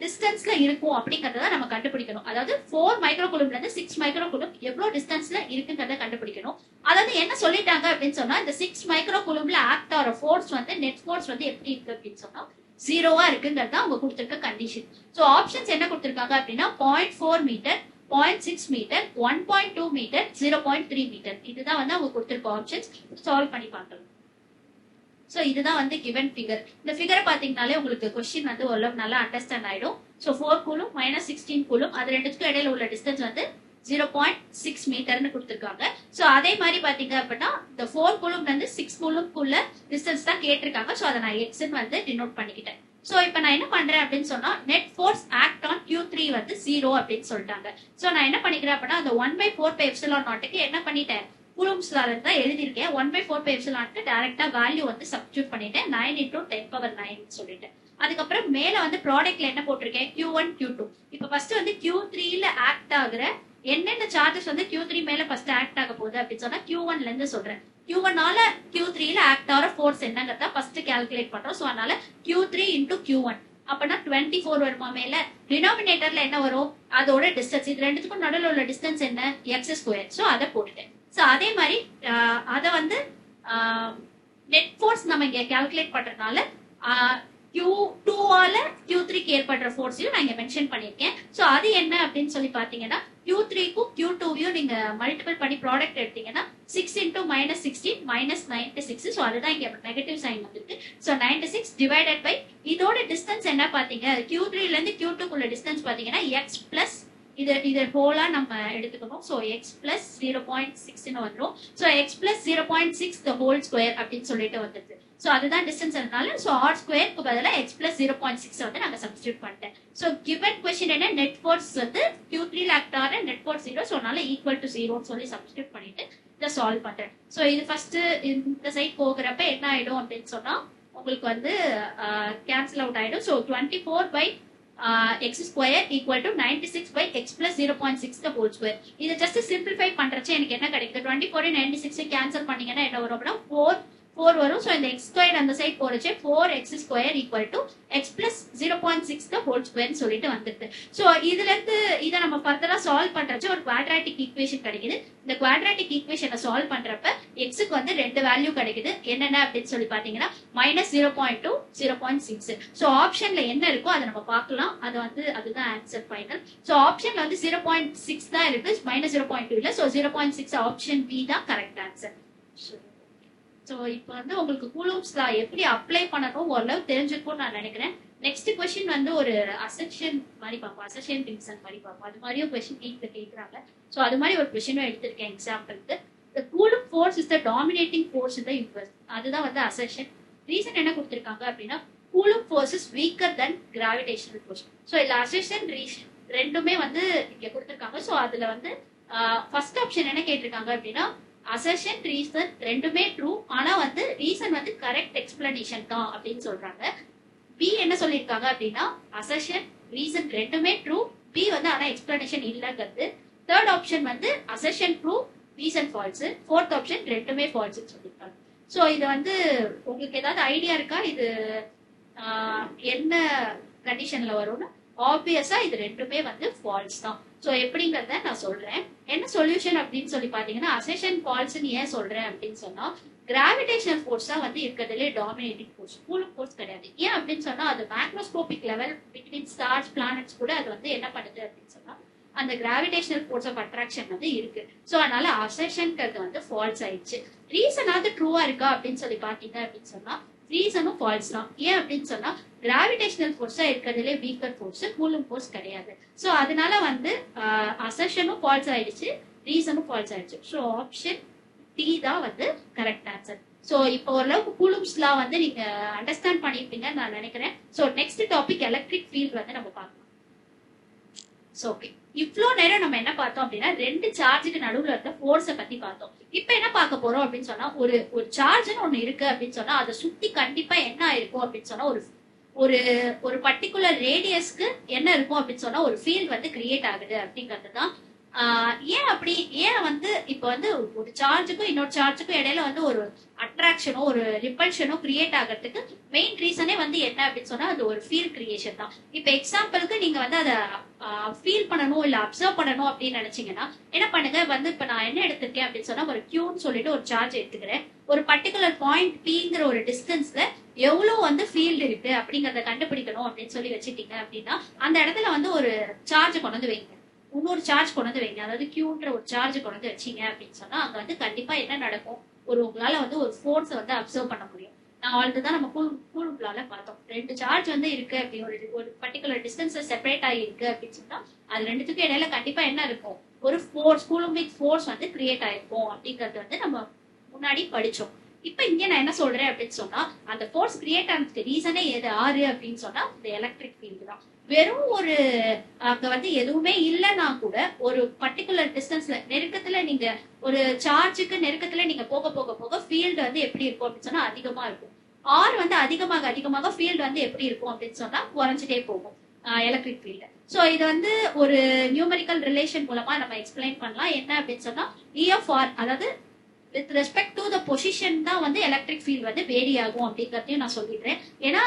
டிஸ்டன்ஸ்ல இருக்கும் அப்படிங்கறத நம்ம கண்டுபிடிக்கணும். அதாவது 4 மைக்ரோகூலும்ல இருந்து 6 மைக்ரோகூலும் எவ்வளவு டிஸ்டன்ஸ்ல இருக்குங்கிறத கண்டுபிடிக்கணும். அதாவது என்ன சொல்லிட்டாங்க அப்படின்னு சொன்னா இந்த 6 மைக்ரோகூலும்ல ஆக்ட் ஆகிற ஃபோர்ஸ் வந்து நெட் ஃபோர்ஸ் வந்து எப்படி இருக்கு அப்படின்னு சொன்னா 0வா இருக்குங்கிறது தான் அவங்க கொடுத்திருக்க கண்டிஷன். ஸோ ஆப்ஷன்ஸ் என்ன கொடுத்திருக்காங்க அப்படின்னா 0.4 மீட்டர், 0.6 மீட்டர், 1.2 மீட்டர், 0.3 மீட்டர். இதுதான் வந்து அவங்க கொடுத்திருக்க ஆப்ஷன்ஸ். சால்வ் பண்ணி பார்க்கலாம். ஸோ இதுதான் வந்து கிவன் ஃபிகர். இந்த ஃபிகரை பாத்தீங்கன்னாலே உங்களுக்கு கொஸ்டின் வந்து ஓரளவு நல்லா அண்டர்ஸ்டாண்ட் ஆயிடும். ஸோ 4 கூலும் மைனஸ் 16 கூலும் அது ரெண்டுத்துக்கும் இடையில உள்ள டிஸ்டன்ஸ் வந்து 0.6 மீட்டர்னு கொடுத்திருக்காங்க. ஸோ அதே மாதிரி பாத்தீங்க அப்படின்னா இந்த 4 கூலும்ல இருந்து 6 கூலும்குள்ள டிஸ்டன்ஸ் தான் கேட்டிருக்காங்க. ஸோ அதை நான் எக்ஸ்ன்னு வந்து டினோட் பண்ணிக்கிட்டேன். ஸோ இப்போ நான் என்ன பண்றேன் அப்படின்னு சொன்னா net force act on Q3 வந்து 0 அப்படின்னு சொல்லிட்டாங்க. ஸோ நான் என்ன பண்ணிக்கிறேன் அப்படின்னா அந்த 1/4πε0க்கு என்ன பண்ணிட்டேன், கூலும்ஸ் லால தான் எழுதியிருக்கேன். 1/4πε0க்கு டைரக்டா வேல்யூ வந்து சப்ஸ்டியூட் பண்ணிட்டேன். 9 × 10⁹ சொல்லிட்டேன். அதுக்கப்புறம் மேல வந்து ப்ராடக்ட்ல என்ன போட்டிருக்கேன், Q1 Q2. இப்போ ஃபர்ஸ்ட் வந்து Q3ல ஆக்ட் ஆகுற என்னென்ன சார்ஜஸ் வந்து Q3 மேல ஃபர்ஸ்ட் ஆக்ட் ஆக போகுது அப்படின்னு சொன்னா Q1ல இருந்து சொல்றேன். Q1ஆல Q3ல ஆக்ட் ஆகிற ஃபோர்ஸ் என்னங்கிறத ஃபர்ஸ்ட் கால்குலேட் பண்றோம். ஸோ அதனால Q3 × Q1 அப்பனா 24 வருமா மேல. டினாமினேட்டர்ல என்ன வரும், அதோட டிஸ்டன்ஸ், இது ரெண்டுத்துக்கும் நடுவில் உள்ள டிஸ்டன்ஸ் என்ன, x². ஸோ அதை போட்டுட்டேன். ஸோ அதே மாதிரி அதை வந்து நெட் ஃபோர்ஸ் நம்ம இங்க கால்குலேட் பண்றதுனால Q2ஆல Q3க்கு ஏற்படுற ஃபோர்ஸையும் நான் இங்க மென்ஷன் பண்ணிருக்கேன். ஸோ அது என்ன அப்படின்னு சொல்லி பாத்தீங்கன்னா Q3க்கும் Q2வையும் நீங்க மல்டிபிள் பண்ணி ப்ராடக்ட் எடுத்தீங்கன்னா 6 × -16 -96. ஸோ அதுதான் இங்க நெகட்டிவ் சைன் வந்துருக்கு. ஸோ 96 டிவைடட் பை இதோட டிஸ்டன்ஸ் என்ன பாத்தீங்க, Q3ல இருந்து Q2குள்ள டிஸ்டன்ஸ் பாத்தீங்கன்னா x பிளஸ் இது ஹோலா நம்ம எடுத்துக்கணும். ஸோ எக்ஸ் பிளஸ் 0.6ன்னு வந்துடும். So X plus 0.6 the whole square அப்படின்னு சொல்லிட்டு வந்துருது. ஸோ அதுதான் டிஸ்டன்ஸ் அதனால ஸோ ஆர் ஸ்கொயருக்கு பதிலாக எக்ஸ் பிளஸ் 0.6 வந்து நாங்கள் சப்ஸ்டியூட் பண்ணிட்டேன். ஸோ கிவன் கொஸ்டின் என்ன, நெட் ஃபோர்ஸ் வந்து Q3ல ஆக்ட் ஆகிற நெட் ஃபோர்ஸ் 0. ஸோ அதனால ஈக்குவல் டு 0ன்னு சொல்லி சப்ஸ்டியூட் பண்ணிட்டு இதை சால்வ் பண்றேன். ஸோ இது ஃபர்ஸ்ட் இந்த சைட் போகிறப்ப என்ன ஆயிடும் அப்படின்னு சொன்னா உங்களுக்கு வந்து கேன்சல் அவுட் ஆயிடும். So 24 x square equal to 96 by x plus 0.6 the whole square. இதை ஜஸ்ட் சிம்பிளிஃபை பண்றச்சே எனக்கு என்ன கிடைக்குது, 24 96 கேன்சல் பண்ணீங்கன்னா என்ன வரும் அப்படின்னா 4 வரும். ஸோ இந்த x ஸ்கொயர் அந்த side போறச்சே 4x square equal to x plus 0.6 the whole square சொல்லிட்டு வந்துருது. ஸோ இதுல இருந்து இதை நம்ம ஃபர்தரா சால்வ் பண்றச்சே ஒரு குவாட்ராட்டிக் ஈக்குவேஷன் கிடைக்குது. இந்த குவாட்ராட்டிக் ஈக்குவேஷனை சால்வ் பண்றப்ப எக்ஸுக்கு வந்து ரெண்டு வேல்யூ கிடைக்குது. என்னென்ன அப்படின்னு சொல்லி பாத்தீங்கன்னா -0.2 0.6. ஸோ ஆப்ஷன்ல என்ன இருக்கோ அதை நம்ம பார்க்கலாம். அது வந்து அதுதான் ஆன்சர் ஃபைனல். ஸோ ஆப்ஷன்ல வந்து 0.6 தான் இருக்கு, -0.2 இல்ல. ஸோ 0.6 ஆப்ஷன் பி தான் கரெக்ட் ஆன்சர். ஸோ இப்போ வந்து உங்களுக்கு கூலம்ஸ் லா எப்படி அப்ளை பண்ணணும் ஓரளவு தெரிஞ்சுக்கும்னு நான் நினைக்கிறேன். நெக்ஸ்ட் கொஸ்டின் வந்து ஒரு அசெஷன் மாதிரி பார்ப்போம், அசெஷன் ரீசன் மாதிரி பார்ப்போம். அது மாதிரியும் கொஸ்டின் கேட்குறாங்க. ஸோ அது மாதிரி ஒரு கொஸ்டினும் எடுத்திருக்கேன் எக்ஸாம்பிளுக்கு. The Coulomb force is the dominating force in the universe. அதுதான் வந்து அசெஷன். ரீசன் என்ன கொடுத்திருக்காங்க அப்படின்னா Coulomb force is weaker than gravitational force. So இல்ல அசெஷன் ரீசன் ரெண்டுமே வந்து இங்க கொடுத்திருக்காங்க. ஸோ அதுல வந்து ஃபர்ஸ்ட் ஆப்ஷன் என்ன கேட்டிருக்காங்க அப்படின்னா அசெஷன் ரீசன் ரெண்டுமே ட்ரூ, ஆனா வந்து ரீசன் வந்து கரெக்ட் எக்ஸ்பிளனேஷன் தான் அப்படின்னு சொல்றாங்க. பி என்ன சொல்லியிருக்காங்க அப்படின்னா அசெஷன் ரீசன் ரெண்டுமே ட்ரூ, பி வந்து ஆனா எக்ஸ்பிளனேஷன் இல்லங்கிறது. தேர்ட் ஆப்ஷன் வந்து assertion true reason false, fourth option ரெண்டுமே ஃபால்ஸ் சொல்லியிருக்காங்க. ஸோ இது வந்து உங்களுக்கு ஏதாவது ஐடியா இருக்கா இது என்ன கண்டிஷன்ல வரும்னு? ஆப்வியஸா இது ரெண்டுமே வந்து ஃபால்ஸ் தான். ஸோ எப்படிங்கிறத நான் சொல்றேன். என்ன சொல்யூஷன் அப்படின்னு சொல்லி பாத்தீங்கன்னா அசெஷன் ஃபால்ஸ்ன்னு ஏன் சொல்றேன் அப்படின்னு சொன்னா கிராவிடேஷனல் ஃபோர்ஸ் தான் வந்து இருக்கிறதுலே டாமினேட்டிங் ஃபோர்ஸ், கூலும் ஃபோர்ஸ் கிடையாது. ஏன் அப்படின்னு சொன்னா அது macroscopic level between stars planets கூட அது வந்து என்ன பண்ணுது அப்படின்னு சொன்னா அந்த கிராவிடேஷனல் ஃபோர்ஸ் ஆஃப் அட்ராக்ஷன் வந்து இருக்கு. ஸோ அதனால அசெஷன்ங்கிறது வந்து ஃபால்ஸ் ஆயிடுச்சு. ரீசனாவது ட்ரூவா இருக்கா அப்படின்னு சொல்லி பாத்தீங்க அப்படின்னு சொன்னா ரீசனும் ஃபால்ஸ் தான். ஏன் அப்படின்னு சொன்னா கிராவிடேஷனல் ஃபோர்ஸா இருக்கிறதுலே வீக்கர் ஃபோர்ஸ், கூலும் ஃபோர்ஸ் கிடையாது. ஸோ அதனால வந்து அசெஷனும் ஃபால்ஸ் ஆயிடுச்சு, ரீசனும் ஃபால்ஸ் ஆயிடுச்சு. ஸோ ஆப்ஷன் டி தான் வந்து கரெக்ட் ஆன்சர். ஸோ இப்போ ஓரளவுக்கு கூலும்ஸ் லா வந்து நீங்க அண்டர்ஸ்டாண்ட் பண்ணிருப்பீங்கன்னு நான் நினைக்கிறேன். So next topic electric field வந்து நம்ம பார்க்கலாம். ஸோ ஓகே, இவ்வளோ நேரம் நம்ம என்ன பார்த்தோம் அப்படின்னா ரெண்டு சார்ஜுக்கு நடுவுல இருக்க ஃபோர்ஸை பத்தி பார்த்தோம். இப்ப என்ன பார்க்க போறோம் அப்படின்னு சொன்னா ஒரு சார்ஜ்னு ஒண்ணு இருக்கு அப்படின்னு சொன்னா அதை சுத்தி கண்டிப்பா என்ன ஆயிருக்கும் அப்படின்னு சொன்னா ஒரு ஒரு ஒரு பர்டிகுலர் ரேடியஸ்க்கு என்ன இருக்கும் அப்படின்னு சொன்னா ஒரு ஃபீல்ட் வந்து கிரியேட் ஆகுது அப்படிங்கிறது தான். ஏன் அப்படி, ஏன் வந்து இப்ப வந்து ஒரு சார்ஜுக்கும் இன்னொரு சார்ஜுக்கும் இடையில வந்து ஒரு அட்ராக்ஷனோ ஒரு ரிப்பல்ஷனோ கிரியேட் ஆகிறதுக்கு மெயின் ரீசனே வந்து என்ன அப்படின்னு சொன்னா அது ஒரு ஃபீல்ட் கிரியேஷன் தான். இப்ப எக்ஸாம்பிளுக்கு நீங்க வந்து அதை ஃபீல் பண்ணணும் இல்ல அப்சர்வ் பண்ணணும் அப்படின்னு நினைச்சீங்கன்னா என்ன பண்ணுங்க, வந்து இப்ப நான் என்ன எடுத்திருக்கேன் அப்படின்னு சொன்னா ஒரு கியூன்னு சொல்லிட்டு ஒரு சார்ஜ் எடுத்துக்கிறேன். ஒரு பர்டிகுலர் பாயிண்ட் பிங்கிற ஒரு டிஸ்டன்ஸ்ல எவ்வளவு வந்து ஃபீல்டு இருக்கு அப்படிங்கறத கண்டுபிடிக்கணும் அப்படின்னு சொல்லி வச்சுட்டீங்க அப்படின்னா அந்த இடத்துல வந்து ஒரு சார்ஜ் கொண்டு வந்து வைங்க, இன்னொரு சார்ஜ் கொண்டு வந்து வைங்க. அதாவது கியூன்ற ஒரு சார்ஜ் கொண்டு வந்து வச்சீங்க அப்படின்னு சொன்னா அங்க வந்து கண்டிப்பா என்ன நடக்கும், ஒரு உங்களால வந்து ஒரு ஃபோர்ஸ் வந்து அப்சர்வ் பண்ண முடியும். நான் ஆல்ரெடி நம்ம கூலும் லால பார்த்தோம். ரெண்டு சார்ஜ் வந்து இருக்கு அப்படி ஒரு பர்டிகுலர் டிஸ்டன்ஸ்ல செப்பரேட் ஆகி இருக்கு அப்படின்னு சொன்னா அது ரெண்டுத்துக்கும் இடையில கண்டிப்பா என்ன இருக்கும், ஒரு ஃபோர்ஸ், கூலும்பிக் ஃபோர்ஸ் வந்து கிரியேட் ஆயிருக்கும் அப்படிங்கறது வந்து நம்ம முன்னாடி படிச்சோம். இப்ப இங்க நான் என்ன சொல்றேன் அப்படின்னு சொன்னா அந்த ஃபோர்ஸ் கிரியேட் ஆனதுக்கு ரீசனே எது ஆறு அப்படின்னு சொன்னா இந்த எலக்ட்ரிக் ஃபீல்டு தான். வெறும் ஒரு அங்க வந்து எதுவுமே இல்லைன்னா கூட ஒரு பர்டிகுலர் டிஸ்டன்ஸ்ல நெருக்கத்துல நீங்க ஒரு சார்ஜுக்கு நெருக்கத்துல நீங்க போக போக போக ஃபீல்டு வந்து எப்படி இருக்கும் அப்படின்னு சொன்னா அதிகமா இருக்கும். ஆர் வந்து அதிகமாக அதிகமாக ஃபீல்டு வந்து எப்படி இருக்கும் அப்படின்னு சொன்னா குறைஞ்சிட்டே போகும் எலக்ட்ரிக் ஃபீல்டு. சோ இது வந்து ஒரு நியூமெரிக்கல் ரிலேஷன் மூலமா நம்ம எக்ஸ்பிளைன் பண்ணலாம். என்ன அப்படின்னு சொன்னா EFR, அதாவது with respect to the position தான் வந்து எலக்ட்ரிக் ஃபீல்ட் வந்து வேரி ஆகும் அப்படிங்கறதையும் நான் சொல்லிடுறேன். ஏன்னா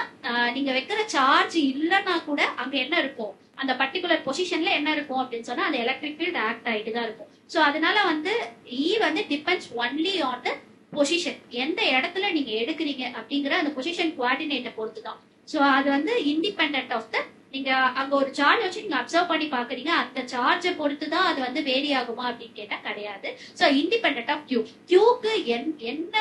நீங்க வைக்கிற சார்ஜ் இல்லைன்னா கூட அங்க என்ன இருக்கும், அந்த பர்டிகுலர் பொசிஷன்ல என்ன இருக்கும் அப்படின்னு சொன்னா அந்த எலக்ட்ரிக் ஃபீல்ட் ஆக்ட் ஆயிட்டு தான் இருக்கும். சோ அதனால வந்து வந்து depends only on the position, எந்த இடத்துல நீங்க எடுக்கிறீங்க அப்படிங்கிற அந்த பொசிஷன் கோஆர்டினேட்டை பொறுத்து தான். சோ அது வந்து இண்டிபெண்டன்ட் ஆஃப் த, நீங்க அங்க ஒரு சார்ஜ் வச்சு நீங்க அப்சர்வ் பண்ணி பாக்குறீங்க, அந்த சார்ஜை பொறுத்து தான் அது வந்து வேரி ஆகுமா அப்படின்னு கேட்டா கிடையாது. சோ இண்டிபெண்டன்ட் ஆஃப் கியூக்கு என்ன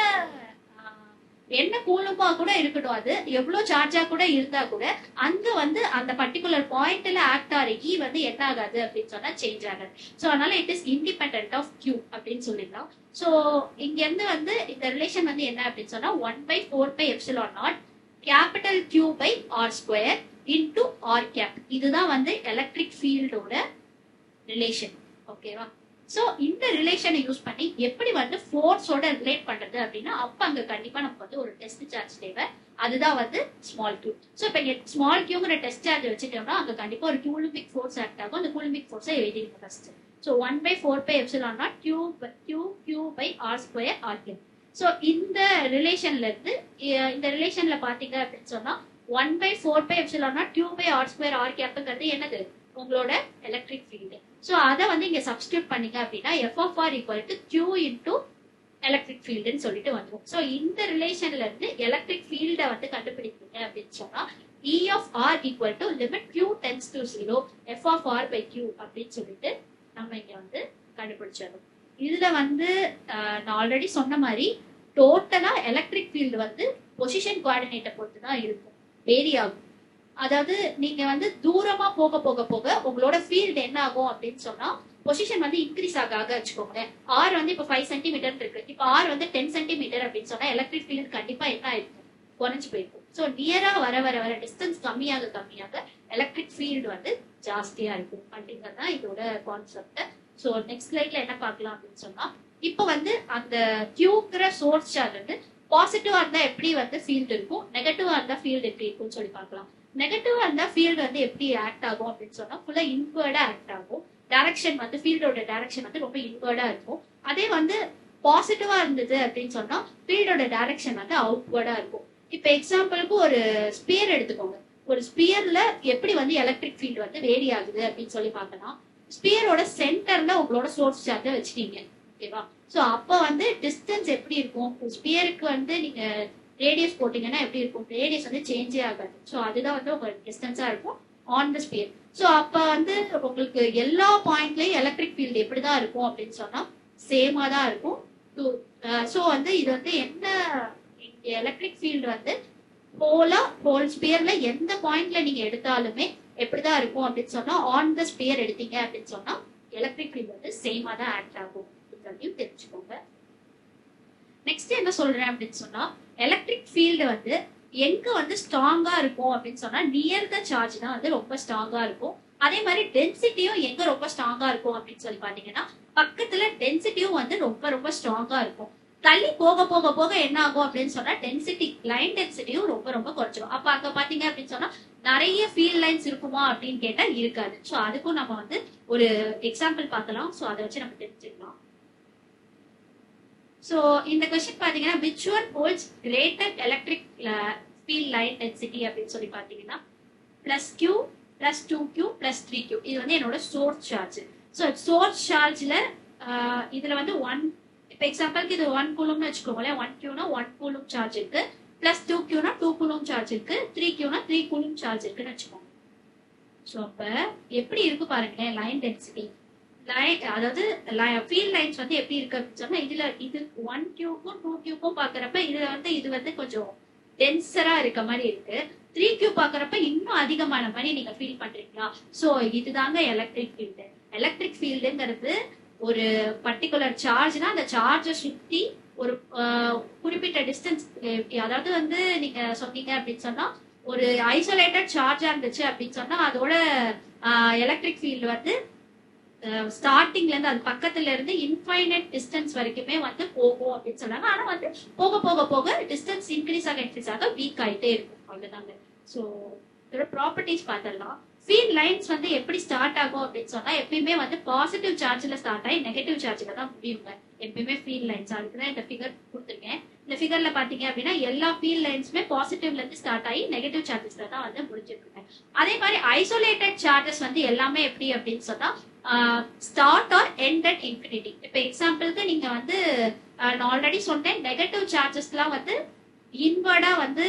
என்ன கூலுமா கூட இருக்கட்டும், அது எவ்வளவு சார்ஜா கூட இருந்தா கூட அங்க வந்து அந்த பர்டிகுலர் பாயிண்ட்ல ஆக்ட் ஆகிற வந்து என்ன ஆகாது அப்படின்னு சொன்னா சேஞ்ச் ஆகாது. சோ அதனால it is independent of Q அப்படின்னு சொல்லிடலாம். சோ இங்க இருந்து வந்து இந்த ரிலேஷன் வந்து என்ன அப்படின்னு சொன்னா 1/4πε0 capital Q by R square into R cap, இதுதான் வந்து எலக்ட்ரிக் ஃபீல்டோட ரிலேஷன். ஓகேவா? சோ இந்த ரிலேஷனை யூஸ் பண்ணி எப்படி வந்து ஃபோர்ஸோட ரிலேட் பண்றது அப்படின்னா அப்ப அங்க கண்டிப்பா நமக்கு வந்து ஒரு டெஸ்ட் சார்ஜ் தேவை, அதுதான் வந்து ஸ்மால் கியூ. சோ இப்ப ஸ்மால் கியூங்கிற டெஸ்ட் சார்ஜ் வச்சுட்டோம்னா அங்க கண்டிப்பா ஒரு கூலும்பிக் ஃபோர்ஸ் ஆக்ட் ஆகும். அந்த கூலும்பிக் ஃபோர்ஸை எழுதிருங்க first. So 1/4πε0 Q by R square R cap. So இந்த ரிலேஷன்ல இருந்து இந்த ரிலேஷன்ல பாத்தீங்க அப்படின்னு சொன்னா 1/4πε0 Q by R square R கேப்ங்கிறது என்னது, உங்களோட எலக்ட்ரிக் ஃபீல்டு. சோ அதை வந்து இங்க சப்ஸ்டியூட் பண்ணீங்க அப்படின்னா FR = Q இன்டூ எலக்ட்ரிக் ஃபீல்டுன்னு சொல்லிட்டு வந்துடும். சோ இந்த ரிலேஷன்ல இருந்து எலக்ட்ரிக் ஃபீல்டை வந்து கண்டுபிடிப்பீங்க அப்படின்னு சொன்னா ER = limit Q tends to 0 FR/Q அப்படின்னு சொல்லிட்டு நம்ம இங்க வந்து கண்டுபிடிச்சிடணும். இதுல வந்து நான் ஆல்ரெடி சொன்ன மாதிரி டோட்டலா எலக்ட்ரிக் ஃபீல்டு வந்து பொசிஷன் கோஆர்டினேட்டை பொறுத்து தான் இருக்கும், வேரி ஆகும். அதாவது நீங்க வந்து தூரமா போக போக போக உங்களோட ஃபீல்டு என்ன ஆகும் அப்படின்னு சொன்னா பொசிஷன் வந்து இன்க்ரீஸ் ஆக வச்சுக்கோங்களேன். ஆர் வந்து இப்போ 5 சென்டிமீட்டர் இருக்கு, இப்போ ஆர் வந்து 10 சென்டிமீட்டர் அப்படின்னு சொன்னா எலக்ட்ரிக் ஃபீல்டு கண்டிப்பா என்ன ஆயிருக்கும், குறைஞ்சு போயிருக்கும். ஸோ நியரா வர வர வர டிஸ்டன்ஸ் கம்மியாக எலக்ட்ரிக் ஃபீல்டு வந்து ஜாஸ்தியா இருக்கும் அப்படிங்கிறது தான் இதோட கான்செப்ட். ஸோ நெக்ஸ்ட் ஸ்லைட்ல என்ன பார்க்கலாம் அப்படின்னு சொன்னா, இப்போ வந்து அந்த கியூங்கிற சோர்ஸ் சார்ஜ் வந்து பாசிட்டிவா இருந்தா எப்படி வந்து ஃபீல்டு இருக்கும், நெகட்டிவா இருந்தா ஃபீல்டு எப்படி இருக்கும்னு சொல்லி பார்க்கலாம். நெகட்டிவா இருந்தா ஃபீல்டு வந்து எப்படி ஆக்ட் ஆகும் அப்படின்னு சொன்னா ஃபுல்லா இன்வர்டா ஆக்ட் ஆகும். டைரக்ஷன் வந்து ஃபீல்டோட டைரக்ஷன் வந்து ரொம்ப இன்வர்டா இருக்கும். அதே வந்து பாசிட்டிவா இருந்தது அப்படின்னு சொன்னா ஃபீல்டோட டைரக்ஷன் வந்து அவுட்வர்டா இருக்கும். இப்ப எக்ஸாம்பிளுக்கு ஒரு ஸ்பியர் எடுத்துக்கோங்க. ஒரு ஸ்பியர்ல எப்படி வந்து எலக்ட்ரிக் ஃபீல்டு வந்து வேரி ஆகுது அப்படின்னு சொல்லி பார்க்கலாம். ஸ்பியரோட சென்டர்ல உங்களோட சோர்ஸ் சார்ஜ வச்சுட்டீங்க, ஓகேவா? சோ அப்ப வந்து டிஸ்டன்ஸ் எப்படி இருக்கும், ஸ்பியருக்கு வந்து நீங்க ரேடியஸ் போட்டீங்கன்னா எப்படி இருக்கும், ரேடியஸ் வந்து சேஞ்சே ஆகாது. ஸோ அதுதான் வந்து உங்களுக்கு டிஸ்டன்ஸா இருக்கும் ஆன் த ஸ்பியர். ஸோ அப்ப வந்து உங்களுக்கு எல்லா பாயிண்ட்லயும் எலக்ட்ரிக் ஃபீல்டு எப்படிதான் இருக்கும் அப்படின்னு சொன்னா சேமா தான் இருக்கும். ஸோ வந்து இது வந்து என்ன எலக்ட்ரிக் ஃபீல்டு வந்து ஹோல் ஸ்பியர்ல எந்த பாயிண்ட்ல நீங்க எடுத்தாலுமே எப்படிதான் இருக்கும் அப்படின்னு சொன்னா ஆன் த ஸ்பியர் எடுத்தீங்க அப்படின்னு சொன்னா எலக்ட்ரிக் ஃபீல்டு வந்து சேமா தான் ஆக்ட் ஆகும் அப்படின்றதையும் தெரிஞ்சுக்கோங்க. நெக்ஸ்ட் என்ன சொல்றேன் அப்படின்னு சொன்னா, எலக்ட்ரிக் ஃபீல்டு வந்து எங்க வந்து ஸ்ட்ராங்கா இருக்கும் அப்படின்னு சொன்னா நியர் த சார்ஜ் தான் வந்து ரொம்ப ஸ்ட்ராங்கா இருக்கும். அதே மாதிரி டென்சிட்டியும் எங்க ரொம்ப ஸ்ட்ராங்கா இருக்கும் அப்படின்னு சொல்லி பாத்தீங்கன்னா பக்கத்துல டென்சிட்டியும் வந்து ரொம்ப ரொம்ப ஸ்ட்ராங்கா இருக்கும். தள்ளி போக போக போக என்ன ஆகும் அப்படின்னு சொன்னா டென்சிட்டி, லைன் டென்சிட்டியும் ரொம்ப ரொம்ப குறைச்சிடும். அப்ப அங்க பாத்தீங்க அப்படின்னு சொன்னா நிறைய ஃபீல்ட் லைன்ஸ் இருக்குமா அப்படின்னு கேட்டா இருக்காது. ஸோ அதுக்கும் நம்ம வந்து ஒரு எக்ஸாம்பிள் பார்க்கலாம். ஸோ அதை வச்சு நம்ம தெரிஞ்சுக்கலாம். ஸோ இந்த கொஸ்டின் பாத்தீங்கன்னா which one holds greater electric field line density அப்படின்னு சொல்லி பாத்தீங்கன்னா +q +2q +3q. இது வந்து என்னோட சோர்ஸ் சார்ஜ். ஸோ சோர்ஸ் சார்ஜ்ல இதுல வந்து 1, இப்போ எக்ஸாம்பிளுக்கு இது 1 கூலும்னு வச்சுக்கோங்களேன். 1q-னா 1 கூலும் சார்ஜ் இருக்கு, +2q-னா 2 கூலும் சார்ஜ் இருக்கு, 3q-னா 3 கூலும் சார்ஜ் இருக்குன்னு வச்சுக்கோங்க. ஸோ அப்ப எப்படி இருக்கு பாருங்களேன் லைன் டென்சிட்டி. அதாவது ஃபீல்ட் லைன்ஸ் வந்து எப்படி இருக்கு அப்படின்னு சொன்னா இதுல இது 1q-க்கும் 2q-க்கும் பாக்குறப்ப இதுல வந்து இது வந்து கொஞ்சம் டென்சரா இருக்க மாதிரி இருக்கு. 3q பாக்குறப்ப இன்னும் அதிகமான மாதிரி நீங்க ஃபீல் பண்றீங்களா? சோ இதுதாங்க எலக்ட்ரிக் ஃபீல்டு. எலக்ட்ரிக் ஃபீல்டுங்கிறது ஒரு பர்டிகுலர் சார்ஜ்னா அந்த சார்ஜை சுத்தி ஒரு குறிப்பிட்ட டிஸ்டன்ஸ், அதாவது வந்து நீங்க சொன்னீங்க அப்படின்னு சொன்னா ஒரு ஐசோலேட்டட் சார்ஜா இருந்துச்சு அப்படின்னு சொன்னா அதோட எலக்ட்ரிக் ஃபீல்டு வந்து ஸ்டார்டிங்ல இருந்து அது பக்கத்துல இருந்து இன்ஃபைனைட் டிஸ்டன்ஸ் வரைக்குமே வந்து போகும் அப்படின்னு சொன்னாங்க. ஆனா வந்து போக போக போக டிஸ்டன்ஸ் இன்க்ரீஸ் ஆக வீக் ஆயிட்டே இருக்கும், அவ்வளவுதாங்க. ஸோ இதோட ப்ராப்பர்ட்டிஸ் பார்த்துடலாம். ஃபீல்ட் லைன்ஸ் வந்து எப்படி ஸ்டார்ட் ஆகும் அப்படின்னு சொன்னா எப்பயுமே வந்து பாசிட்டிவ் சார்ஜ்ல ஸ்டார்ட் ஆகி நெகட்டிவ் சார்ஜ்ல தான் முடியுங்க எப்பயுமே ஃபீல்ட் லைன்ஸ். அதுக்குதான் இந்த ஃபிகர் கொடுத்துருக்கேன். இந்த ஃபிகர்ல பாத்தீங்க அப்படின்னா எல்லா ஃபீல்ட் லைன்ஸுமே பாசிட்டிவ்ல இருந்து ஸ்டார்ட் ஆகி நெகட்டிவ் சார்ஜஸ்ல தான் வந்து முடிஞ்சிருக்குங்க. அதே மாதிரி ஐசோலேட்டட் சார்ஜஸ் வந்து எல்லாமே எப்படி அப்படின்னு சொன்னா start or end at infinity. இப்ப எக்ஸாம்பிளுக்கு நீங்க வந்து நான் ஆல்ரெடி சொன்னேன் நெகட்டிவ் சார்ஜஸ்லாம் வந்து இன்வர்டா வந்து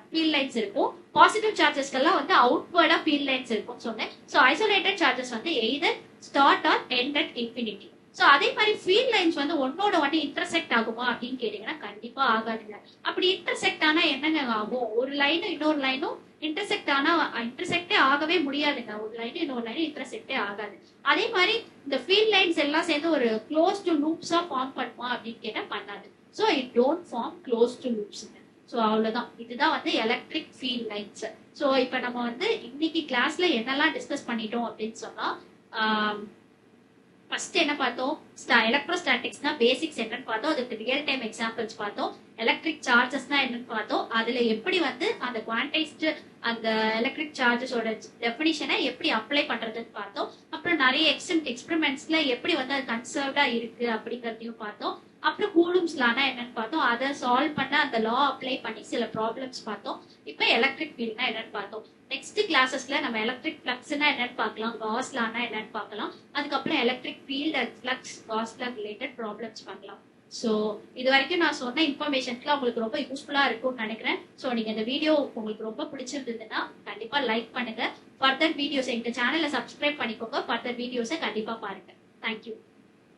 ஃபீல்ட் லைன்ஸ் இருக்கும், பாசிட்டிவ் சார்ஜஸ்க்கெல்லாம் வந்து அவுட்வர்டா ஃபீல்ட் லைன்ஸ் இருக்கும் சொன்னேன். ஸோ ஐசோலேட்டட் சார்ஜஸ் வந்து either start or end at infinity. So அதே மாதிரி ஃபீல்ட் லைன்ஸ் வந்து ஒன்னோட ஒன்னு இன்டர்செக்ட் ஆகுமா அப்படின்னு கேட்டீங்கன்னா கண்டிப்பா ஆகாதுங்க. அப்படி இன்டர்செக்ட் ஆனா என்னங்க ஆகும், ஒரு லைனும் இன்னொரு லைனும் இன்டர்செக்ட் ஆனா இன்டர்செக்டே ஆகவே முடியாதுங்க. ஒரு லைனும் இன்னொரு லைனும் இன்டர்செக்டே ஆகாது. அதே மாதிரி இந்த ஃபீல்ட் லைன்ஸ் எல்லாம் சேர்ந்து ஒரு க்ளோஸ் டு லூப்ஸா ஃபார்ம் பண்ணுமா அப்படின்னு கேட்டா பண்ணாது. So it don't form closed loops. So அவ்வளவுதான், இதுதான் வந்து எலக்ட்ரிக் ஃபீல்ட் லைன்ஸ். ஸோ இப்ப நம்ம வந்து இன்னைக்கு கிளாஸ்ல என்னெல்லாம் டிஸ்கஸ் பண்ணிட்டோம் அப்படின்னு சொன்னா ஃபர்ஸ்ட் என்ன பார்த்தோம், எலக்ட்ரோஸ்டாட்டிக்ஸ்னா பேசிக்ஸ் என்னன்னு பார்த்தோம், அதுக்கு ரியல் டைம் எக்ஸாம்பிள்ஸ் பார்த்தோம். எலக்ட்ரிக் சார்ஜஸ்னா என்னன்னு பார்த்தோம், அதுல எப்படி வந்து அந்த குவான்டைஸ்டு அந்த எலக்ட்ரிக் சார்ஜஸோட டெஃபினிஷனை எப்படி அப்ளை பண்றதுன்னு பார்த்தோம். அப்புறம் நிறைய எக்ஸ்பெரிமெண்ட்ஸ்ல எப்படி வந்து அது கன்சர்வ்டா இருக்கு அப்படிங்கறதையும் பார்த்தோம். அப்புறம் கூலும்ஸ் லானா என்னன்னு பார்த்தோம், அதை சால்வ் பண்ண அந்த லா அப்ளை பண்ணி சில ப்ராப்ளம்ஸ் பார்த்தோம். இப்போ எலக்ட்ரிக் ஃபீல்ட்னா என்னன்னு பார்த்தோம். நெக்ஸ்ட் கிளாஸஸ்ல நம்ம எலக்ட்ரிக் ஃப்ளக்ஸ்னா என்னன்னு பார்க்கலாம், காஸ் லானா என்னன்னு பார்க்கலாம். அதுக்கப்புறம் electric field and flux cos law related problems பண்ணலாம். ஸோ இது வரைக்கும் நான் சொன்ன இன்ஃபர்மேஷன்ஸ்லாம் உங்களுக்கு ரொம்ப யூஸ்ஃபுல்லா இருக்கும்னு நினைக்கிறேன். ஸோ நீங்க இந்த வீடியோ உங்களுக்கு ரொம்ப பிடிச்சிருந்ததுன்னா கண்டிப்பா லைக் பண்ணுங்க. ஃபர்தர் வீடியோஸ் எங்க சேனலை சப்ஸ்கிரைப் பண்ணிக்கோங்க. ஃபர்தர் வீடியோஸை கண்டிப்பா பாருங்க. தேங்க்யூ.